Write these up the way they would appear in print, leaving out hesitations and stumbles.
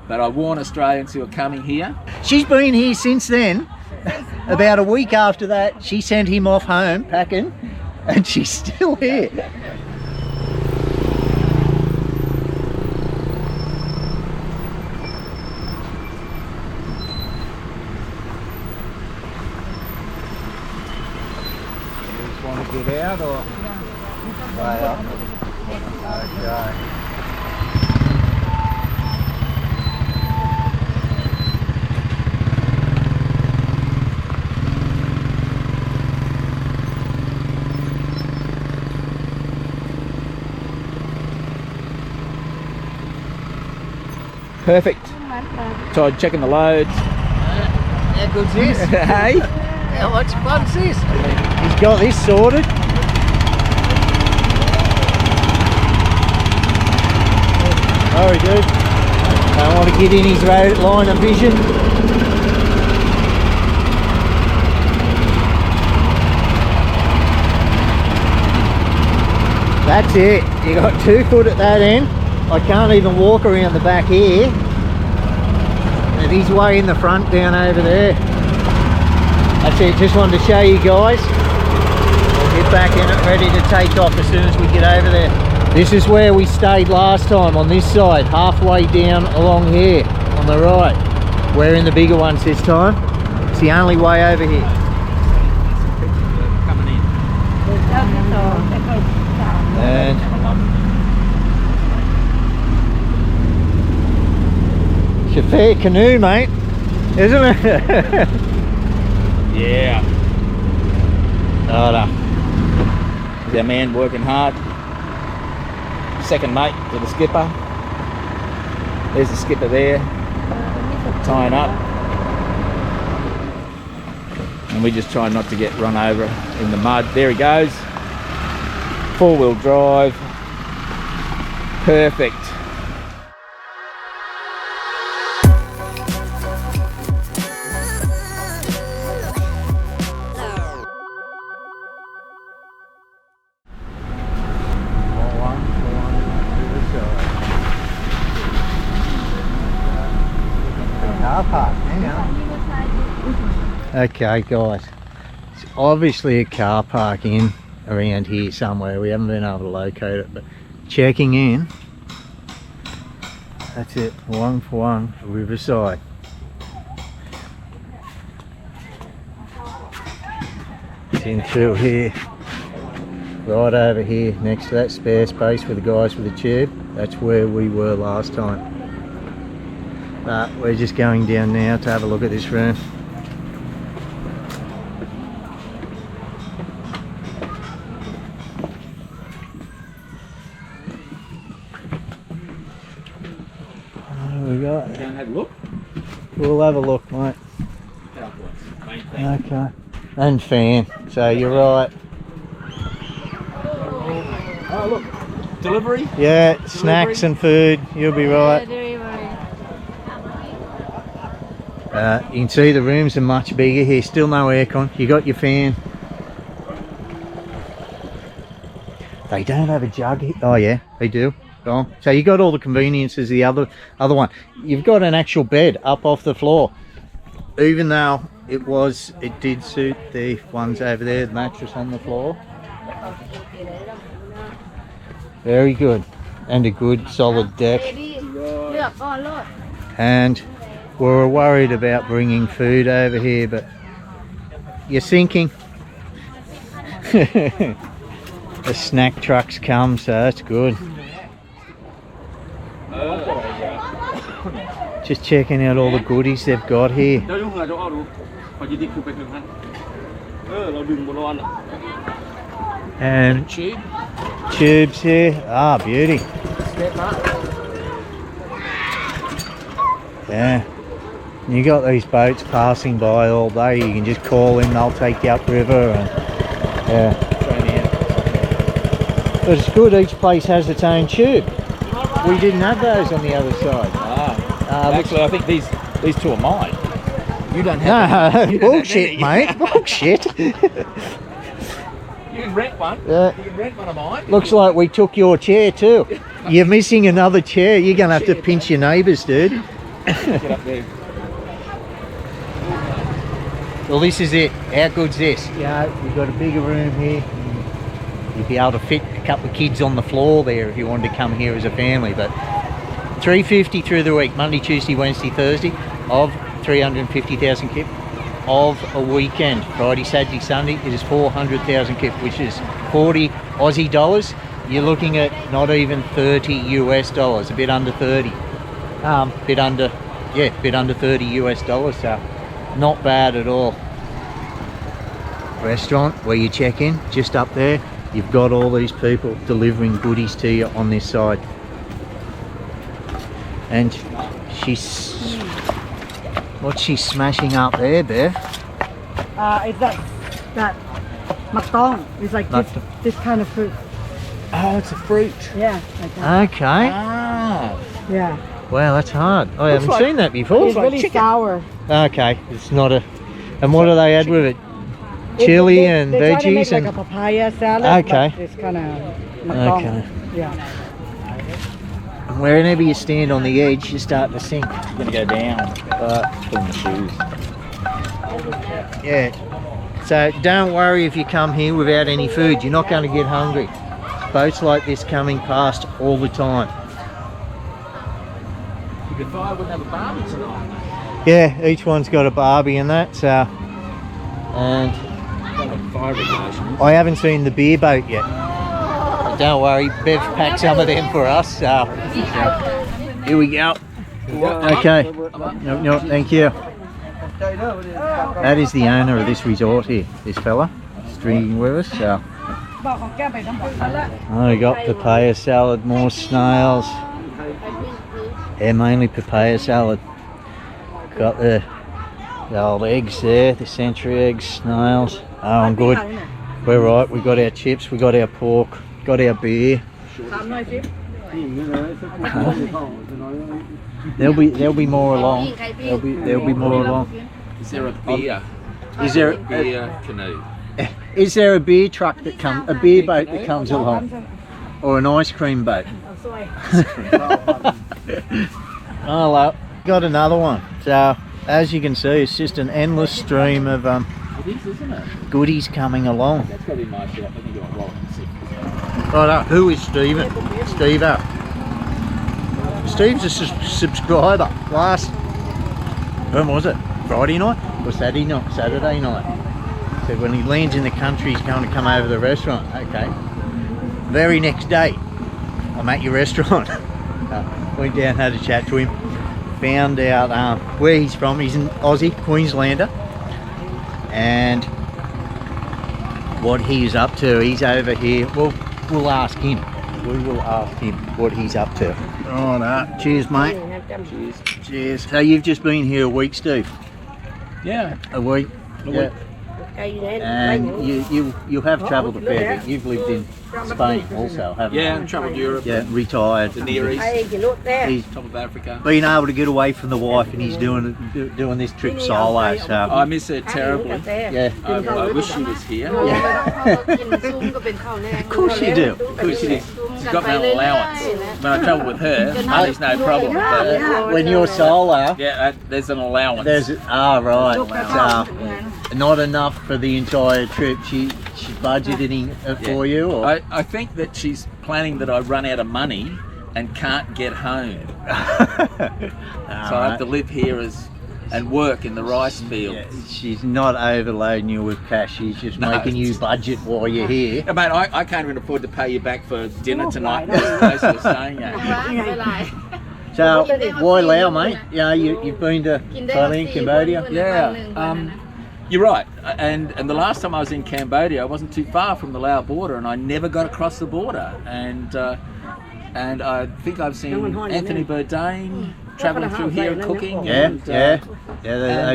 But I warn Australians who are coming here. She's been here since then. About a week after that, she sent him off home packing, and she's still here. You just want to get out or way up? Okay. Perfect. Todd checking the loads. How good's this? Hey? How much fun's this? He's got this sorted. Sorry, dude. Don't want to get in his line of vision. That's it. You got 2 foot at that end. I can't even walk around the back here. And he's way in the front down over there. That's it, just wanted to show you guys. We'll get back in it, ready to take off as soon as we get over there. This is where we stayed last time, on this side, halfway down along here, on the right. We're in the bigger ones this time. It's the only way over here. And it's a fair canoe, mate, isn't it? Yeah. Oh, no. There's our man working hard. Second mate to the skipper. There's the skipper there, tying up. And we just try not to get run over in the mud. There he goes. 4-wheel drive. Perfect. Okay guys, it's obviously a car park in around here somewhere. We haven't been able to locate it, but checking in. That's it, 141 Riverside. It's in through here, right over here next to that spare space with the guys with the tube. That's where we were last time. But we're just going down now to have a look at this room. Have a look. We'll have a look, mate. Okay. And fan, so you're right. Oh look, delivery? Yeah, delivery. Snacks and food, you'll be right. You can see the rooms are much bigger here, still no aircon. You got your fan. They don't have a jug here. Oh yeah, they do. Oh, so you got all the conveniences. The other one, you've got an actual bed up off the floor, even though it did suit the ones over there, the mattress on the floor. Very good, and a good solid deck. And we were worried about bringing food over here, but you're sinking. The snack trucks come, so that's good. Just checking out all the goodies they've got here. And tubes here. Ah, beauty. Yeah. And you got these boats passing by all day. You can just call in, they'll take you upriver. And yeah. But it's good, each place has its own tube. We didn't have those on the other side. Actually, I think these two are mine. You don't have. No, bullshit, mate. Bullshit. You can rent one. Yeah. You can rent one of mine. Looks like we took your chair too. You're missing another chair. You're gonna have to pinch your neighbours, dude. Get up there. Well, this is it. How good's this? Yeah, we've got a bigger room here. You'd be able to fit a couple of kids on the floor there if you wanted to come here as a family. But $350 through the week, Monday, Tuesday, Wednesday, Thursday, of 350,000 kip. Of a weekend, Friday, Saturday, Sunday, it is 400,000 kip, which is 40 Aussie dollars. You're looking at not even 30 US dollars, a bit under 30. Bit under 30 US dollars, so not bad at all. Restaurant where you check in, just up there, you've got all these people delivering goodies to you on this side. And what's she smashing up there, Bev? It's that matong. It's like this kind of fruit. Oh, it's a fruit. Yeah. Like that. Okay. Ah. Yeah. Wow, that's hard. I haven't seen that before. It's really sour. Okay, it's not a... And what do they add with it? Chili and they try to make veggies like and... a papaya salad. Okay. But it's kind of matong. Okay. Yeah. And wherever you stand on the edge, you start to sink. You're going to go down. Put in the shoes. Yeah. So don't worry if you come here without any food. You're not going to get hungry. Boats like this coming past all the time. If I wouldn't have a barbie tonight. Yeah, each one's got a barbie in that. So, and Fire regulations. I haven't seen the beer boat yet. But don't worry, Bev packed some of them for us. So here we go. Okay. No, thank you. That is the owner of this resort here, this fella. He's drinking with us. So. Oh, we got papaya salad, more snails. Yeah, mainly papaya salad. Got the old eggs there, the century eggs, snails. Oh, I'm good. We're right. We got our chips, we got our pork, got our beer. There'll be more along. There'll be more along. Is there a beer? Is there a beer canoe? Is there a beer truck that comes, a beer boat that comes along, or an ice cream boat? Oh, well, got another one. So as you can see, it's just an endless stream of It is, isn't it? goodies coming along. That's got to be my shop. I think you got well. Right, who is Stephen? Steve up. Steve's a subscriber. Last, when was it? Friday night or Saturday night? Saturday night. So when he lands in the country, he's going to come over to the restaurant. Okay. Very next day, I'm at your restaurant. Went down, had a chat to him. Found out where he's from. He's an Aussie, Queenslander. And what he's up to. He's over here. Well, we'll ask him. We will ask him what he's up to. Right. Cheers, mate. Cheers. Cheers. So you've just been here a week, Steve? Yeah. A week? Yeah. And you have travelled a fair bit. You've lived in Spain also, haven't you? Yeah, and travelled Europe. Yeah, retired. The Near East. He's Top of Africa. been able to get away from the wife, and he's doing this trip solo. So I miss her terribly. yeah, I wish she was here. of course you do. Of course she is. She's got no allowance. When I travel with her, money's no problem. But When you're solo, yeah, there's an allowance. there's right. So not enough for the entire trip. She's budgeting it for you, or I think that she's planning that I run out of money and can't get home. So I have to live here and work in the rice fields. Yeah, she's not overloading you with cash. She's just making you budget while you're here. Yeah, mate, I can't even afford to pay you back for dinner tonight. That's the place we're staying at. So why Laos, mate? Yeah, you've been to Thailand, Cambodia. Yeah. You're right, and the last time I was in Cambodia, I wasn't too far from the Laos border, and I never got across the border. And I think I've seen Anthony Bourdain travelling through here and cooking. They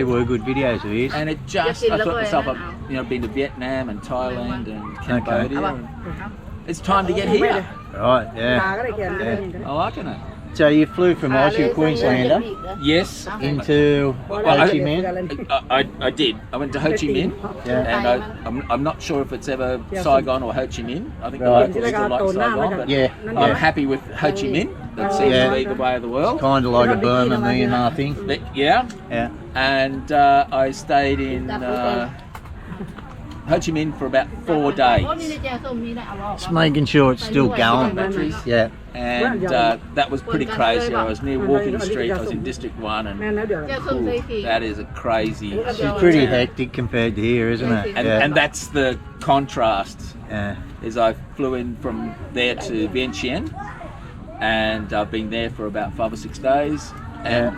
were good videos of his. And it just, I thought myself, I've been to Vietnam and Thailand and Cambodia. And it's time to get here. Right, yeah. I'm liking it. So you flew from Aussie, a Queenslander, Yes. into Ho Chi Minh? I did. I went to Ho Chi Minh, and I'm not sure if it's ever Saigon or Ho Chi Minh. I think the locals still like Saigon, but I'm happy with Ho Chi Minh. that seems to be the way of the world. Kind of like a Burma, Myanmar thing. Yeah. Yeah. And I stayed in Ho Chi Minh for about 4 days. Just making sure it's still going. Yeah. And that was pretty crazy. I was near Walking Street. I was in District 1, and that is a crazy. It's pretty hectic compared to here, isn't it? And that's the contrast. Yeah. Is I flew in from there to Vientiane, and I've been there for about 5 or 6 days, and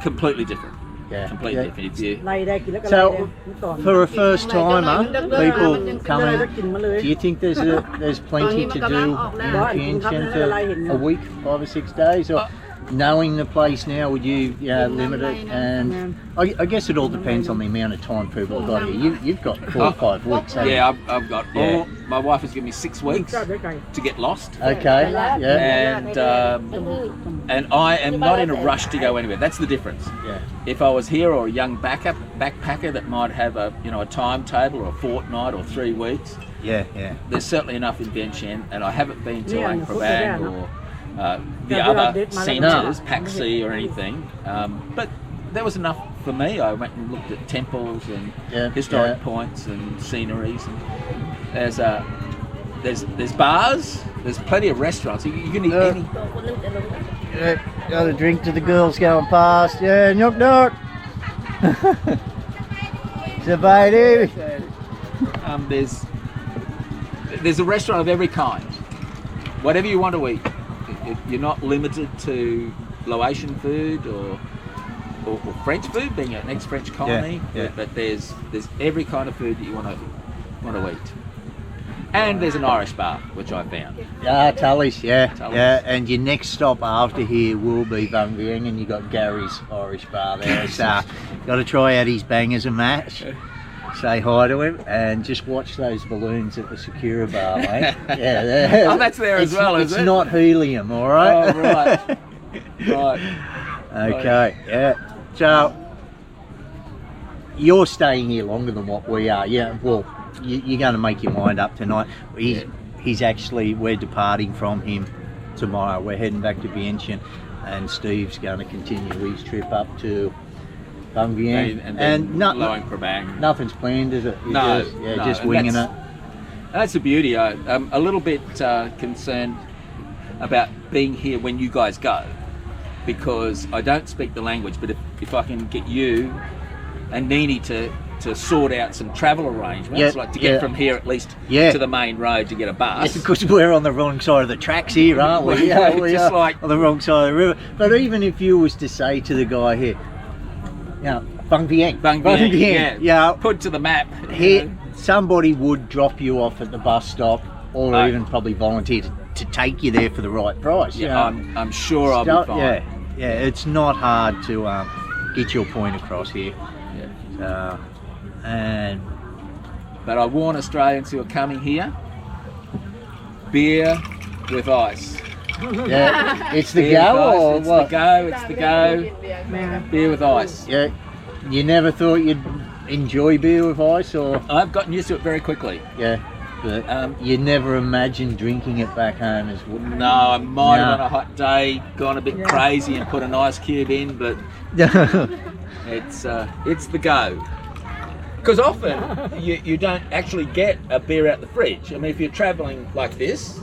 completely different. Yeah. Completely different. If you, So, for a first timer, people coming, do you think there's plenty to do in Vientiane for a week, 5 or 6 days? Or knowing the place now, would you limit it? And I guess it all depends on the amount of time people have got here. You've got 4 or 5 weeks. yeah, I've got all. My wife has given me 6 weeks to get lost. Okay. Yeah. And I am not in a rush to go anywhere. That's the difference. Yeah. If I was here, or a young backpacker that might have a timetable, or a fortnight, or 3 weeks. Yeah. There's certainly enough in Vientiane, and I haven't been to Luang Prabang or the other centres, Pak Si or anything. But there was enough for me. I went and looked at temples and historic points and sceneries. And there's bars. There's plenty of restaurants. You can eat any. Got a drink to the girls going past. Yeah, knock knock. Sabay. There's a restaurant of every kind. Whatever you want to eat. You're not limited to Laotian food or French food, being an ex-French colony. But there's every kind of food that you want to eat. And there's an Irish bar, which I found. Yeah, Tully's, yeah. Tully's. Yeah, and your next stop after here will be Vung Vieng, and you got Gary's Irish bar there. So, got to try out his bangers and mash. Say hi to him, and just watch those balloons at the Sakura bar, mate. Yeah, oh, that's there as well, is it? It's not helium, all right? Oh, right. Right. Okay, yeah. So, you're staying here longer than what we are. Yeah, well, you're going to make your mind up tonight. He's actually, we're departing from him tomorrow. We're heading back to Vientiane, and Steve's going to continue his trip up to Vung Vieng. And Luang Prabang. Nothing's planned, is it? No, just winging it. That's the beauty. I'm a little bit concerned about being here when you guys go, because I don't speak the language, but if I can get you and Neenee to sort out some travel arrangements, like to get from here at least to the main road to get a bus. Yes, because we're on the wrong side of the tracks here, aren't we? Yeah, we just are like on the wrong side of the river. But even if you was to say to the guy here, Vung Vieng, yeah, put to the map. Here, somebody would drop you off at the bus stop, or even probably volunteer to take you there for the right price. Yeah, I'm sure I'll be fine. Yeah, it's not hard to get your point across here. Yeah. But I warn Australians who are coming here: beer with ice. Yeah, it's the go, or it's what? It's the go. Beer with ice. Yeah, you never thought you'd enjoy beer with ice, or? I've gotten used to it very quickly. Yeah, but you never imagined drinking it back home as well. No, I might have on a hot day gone a bit crazy and put an ice cube in, but it's the go. Because often you don't actually get a beer out the fridge. I mean, if you're travelling like this,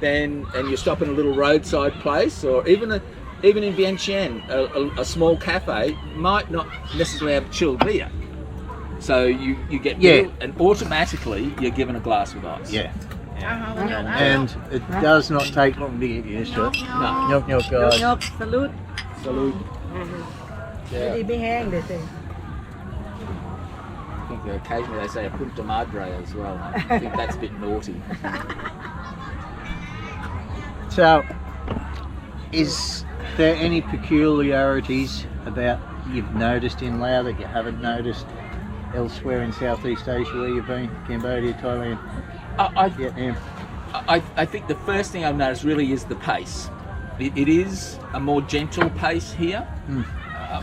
and you stop in a little roadside place, or even in Vientiane, a small cafe might not necessarily have chilled beer. So you get beer, and automatically you're given a glass with ice. Yeah. And it does not take long to get used to it. No. Nyok, guys. Salute. Salute. Yeah. I think occasionally they say a punta madre as well. I think that's a bit naughty. So, is there any peculiarities about you've noticed in Laos that you haven't noticed elsewhere in Southeast Asia where you've been? Cambodia, Thailand, Vietnam? I think the first thing I've noticed really is the pace. It is a more gentle pace here.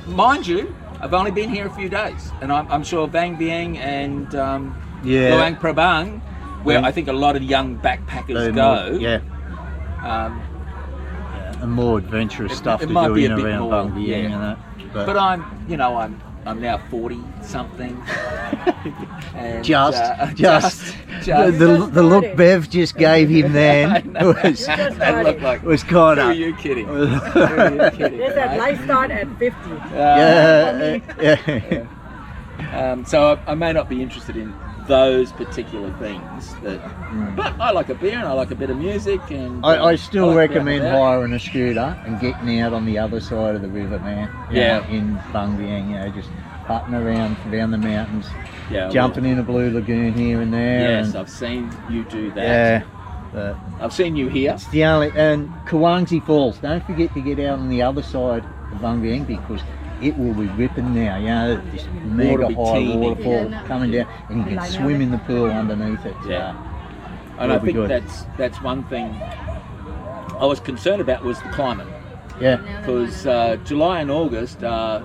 Mind you, I've only been here a few days, and I'm sure Vung Vieng and Luang Prabang, where I think a lot of young backpackers go. and more adventurous stuff it to might do be in a bit around more, Bungyang yeah. and that. But I'm now 40 something. And, Just just the look Bev just gave him then was that looked like. was kind Who are of you kidding? Who are you kidding? They said right? life start at 50. yeah. So I may not be interested in those particular things, but I like a beer and I like a bit of music, and I still like to be out recommend and about. hiring a scooter and getting out on the other side of the river, man. You Yeah. know, in Bungyang, you know, just putting around down the mountains, Yeah, jumping in a blue lagoon here and there. Yes, and, I've seen you do that. yeah. But I've seen you here. it's the only, and Kawangsi Falls, don't forget to get out on the other side of Bungyang because it will be ripping now, you know, this mega be high teeming. waterfall coming down, and you can swim in the pool underneath it. So Yeah. And I it'll be think good. that's one thing I was concerned about was the climate, Yeah, because July and August are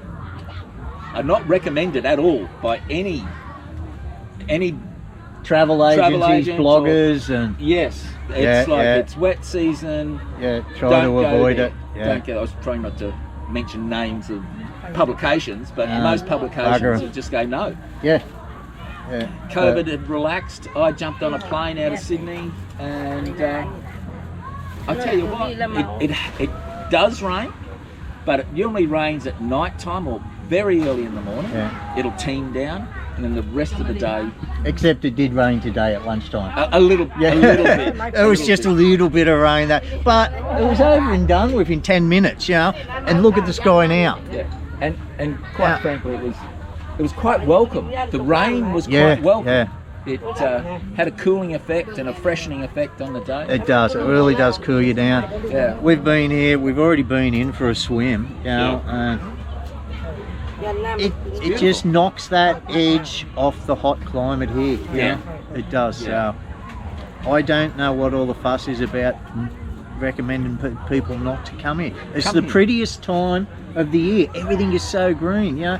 not recommended at all by any travel agencies, agents bloggers, and yes. It's Yeah, like yeah. it's wet season. yeah, try Don't to go avoid there. it. Yeah. Don't go. I was trying not to mention names of publications, but No, most publications bugger 'em. would just go no. Yeah. Yeah. COVID had relaxed. I jumped on a plane out of Sydney, and I tell you what, it does rain, but it usually rains at night time or very early in the morning. Yeah. It'll team down, and then the rest of the day, Except it did rain today at lunchtime. a little bit. It was just a little bit of rain, that, but it was over and done within 10 minutes, you know. And look at the sky now. Yeah, and quite frankly, it was quite welcome. The rain was Yeah, quite welcome. yeah. It had a cooling effect and a freshening effect on the day. It does. It really does cool you down. Yeah. We've been here. We've already been in for a swim. You know, and it just knocks that edge off the hot climate here. You Yeah. know? It does. Yeah. So I don't know what all the fuss is about recommending people not to come here. It's Come the here. prettiest time of the year. Everything is so green. You know,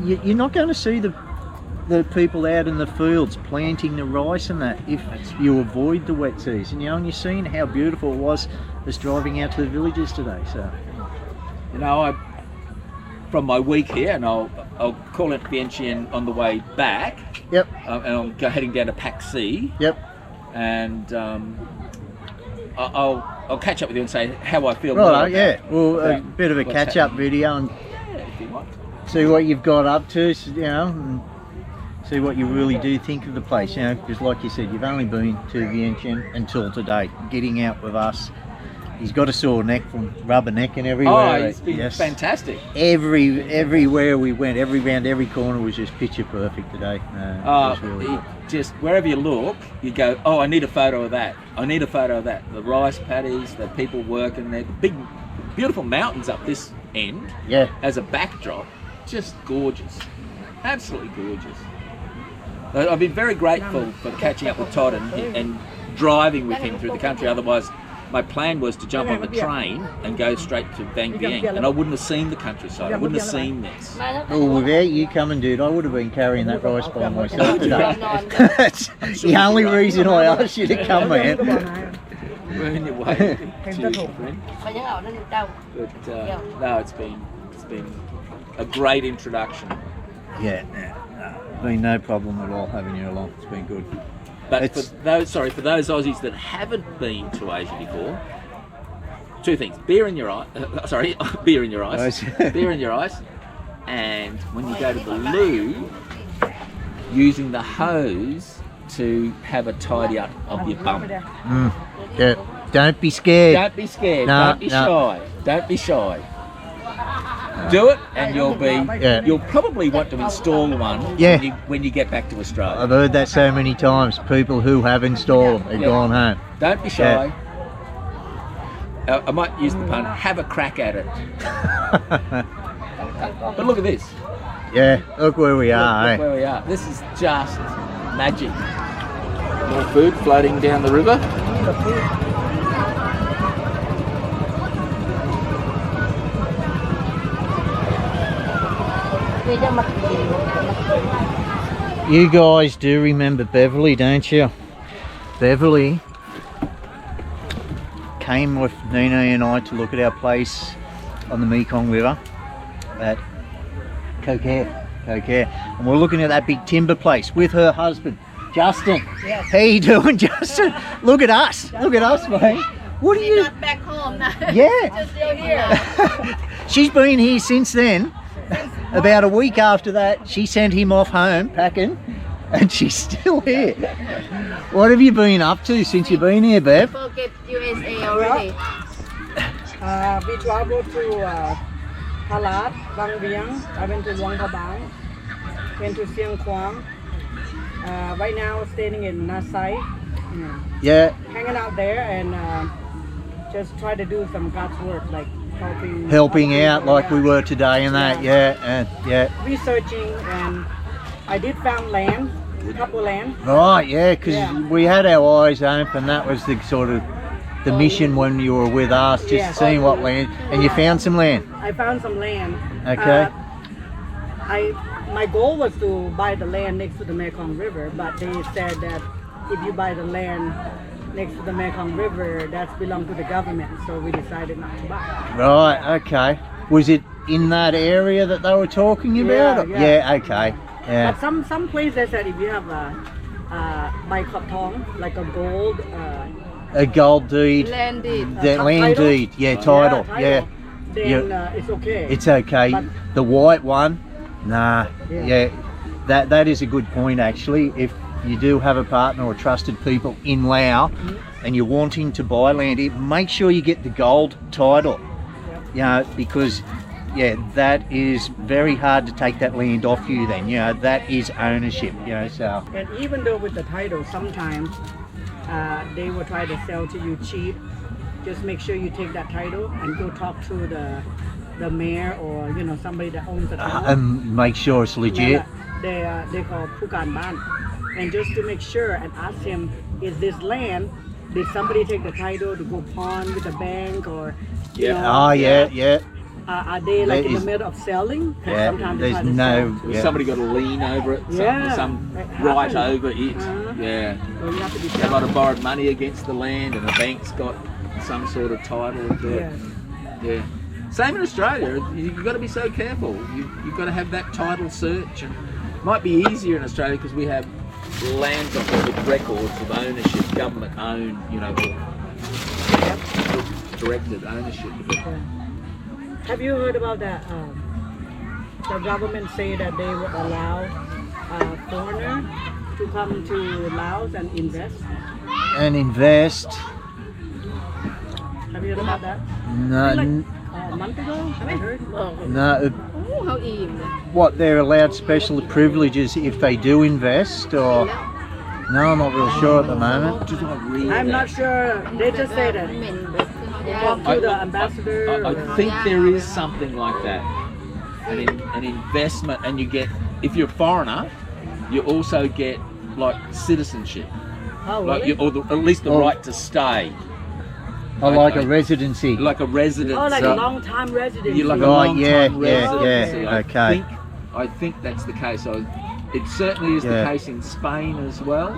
you're not going to see the people out in the fields planting the rice and that if you avoid the wet season, you know, and you're seeing how beautiful it was us driving out to the villages today. So You know, from my week here, and I'll call it Vientiane on the way back, yep, and I'm heading down to Pack C, yep, and I'll catch up with you and say how I feel. right, more yeah, well, a about bit of a what's catch-up happening. video and Yeah, if you want. see what you've got up to, you know, and see what you really do think of the place, you know, because like you said, you've only been to Vientiane until today. Getting out with us, he's got a sore neck from rubbernecking everywhere. Oh, it's been Yes. fantastic. Everywhere we went, every corner was just picture perfect today. It was really good. Just wherever you look, you go, oh, I need a photo of that. I need a photo of that. The rice paddies, the people working there, the big, beautiful mountains up this end Yeah, as a backdrop, just gorgeous. Absolutely gorgeous. I've been very grateful for catching up with Todd and driving with him through the country. Otherwise, my plan was to jump on the train and go straight to Vientiane, and I wouldn't have seen the countryside. I wouldn't have seen this. well, without you coming, dude, I would have been carrying that rice by myself today. That's the only reason I asked you to come, man. We're in your way. Cheers, friend. But no, it's been a great introduction. Yeah, been no problem at all having you along. It's been good. But for those Aussies that haven't been to Asia before, two things: beer in your eye. Beer in your eyes. Beer in your eyes, and when you go to the loo, using the hose to have a tidy up of your bum. Yeah, don't be scared. Don't be scared. No, Don't be no. shy. Don't be shy. Do it, and you'll probably want to install one Yeah. when you get back to Australia. I've heard that so many times. People who have installed them have Yeah. gone home. Don't be shy. I might use the pun, have a crack at it. But look at this. Yeah, look where we are. Look where we are. This is just magic. More food floating down the river. You guys do remember Beverly, don't you? Beverly came with Neenee and I to look at our place on the Mekong River at Kokare. And we're looking at that big timber place with her husband, Justin. Yes. How you doing, Justin? Look at us. Look at us, mate. What are you? Not back home now. Yeah. Just still here. She's been here since then. About a week after that, she sent him off home packing, and she's still here. What have you been up to since you've been here, Bev? Forget USA already. We traveled to Talat, Bang Vieng. I went to Luang Prabang, went to Siang Kwang. Right now, staying in Nasai. Yeah. Hanging out there and just try to do some God's work, like Helping out people, like we were today and that, yeah. Researching, and I did found land, a couple land. Right, yeah, because we had our eyes open. That was the sort of the mission when you were with us, just seeing what land, and you found some land. I found some land. Okay. My goal was to buy the land next to the Mekong River, but they said that if you buy the land next to the Mekong River, that's belong to the government, so we decided not to buy. Right, okay. Was it in that area that they were talking about? Yeah. Okay. Yeah. But some places they said if you have a Bai Khop Thong, like a gold A gold deed. Land deed. The land title? deed, title, then it's okay. It's okay. But the white one, nah, that is a good point actually. If you do have a partner or trusted people in Laos and you're wanting to buy land here, make sure you get the gold title. Because that is very hard to take that land off you then. That is ownership, so. And even though with the title, sometimes they will try to sell to you cheap. Just make sure you take that title and go talk to the mayor or somebody that owns the title. And make sure it's legit. They call Pukan Ban. And just to make sure and ask him, is this land, did somebody take the title to go pawn with the bank or Are they like in the middle of selling? Sometimes they try to sell. Somebody got a lien over it, some right over it. So you have to be They might have borrowed money against the land and the bank's got some sort of title to it. Same in Australia, you've got to be so careful. You've got to have that title search. And it might be easier in Australia because we have lands on with records of ownership, government owned, directed ownership of it. Have you heard about that? The government say that they will allow a foreigner to come to Laos and invest. Have you heard about that? No. Like a month ago, I heard. No. How im. What, they're allowed special privileges if they do invest, or? No, I'm not real sure at the moment. I'm not sure. They just say that. Talk to the ambassador. I think there is something like that. An investment, and you get, if you're a foreigner, you also get like citizenship. Oh, like really? or at least the right to stay. Oh, like a residency. Like a resident. Oh, like a long-time resident. You're like a Right, long-time residency. okay. I think that's the case. It certainly is the case in Spain as well.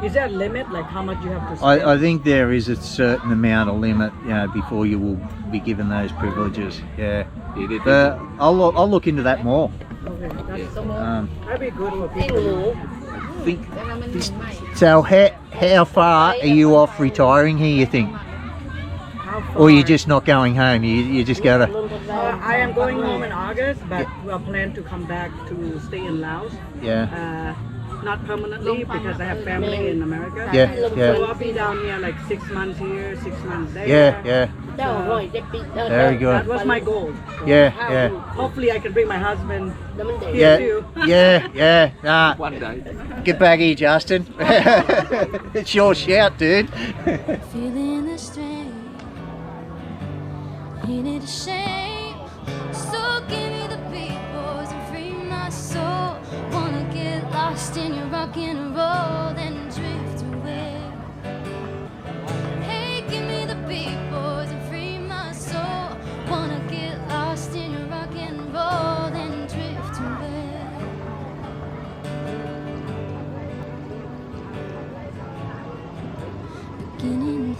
Is there a limit, like how much you have to spend? I think there is a certain amount of limit, before you will be given those privileges. But I'll look into that more. Okay, that'd be good for people. So how far are you off retiring here, you think? Or you're just not going home? You just go to... I am going home in August, but we'll plan to come back to stay in Laos. Not permanently because I have family in America. So I'll be down here like 6 months here, 6 months there. Very good. That was my goal. Hopefully I can bring my husband here too. Nah. One day. Get back here, Justin. It's your shout, dude. Feeling the strain, ain't it a shame? So give me the peoples and free my soul. Wanna get lost in your rock and roll, then drift away. Hey, give me the peoples and free my soul. Wanna get lost in your rock and roll, then drift away. Beginning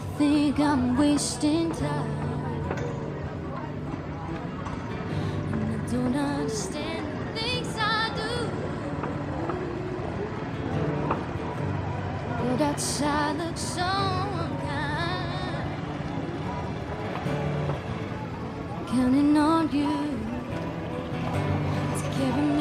lost in time. And I don't understand the things I do. But outside looks so unkind. Counting on you to carry me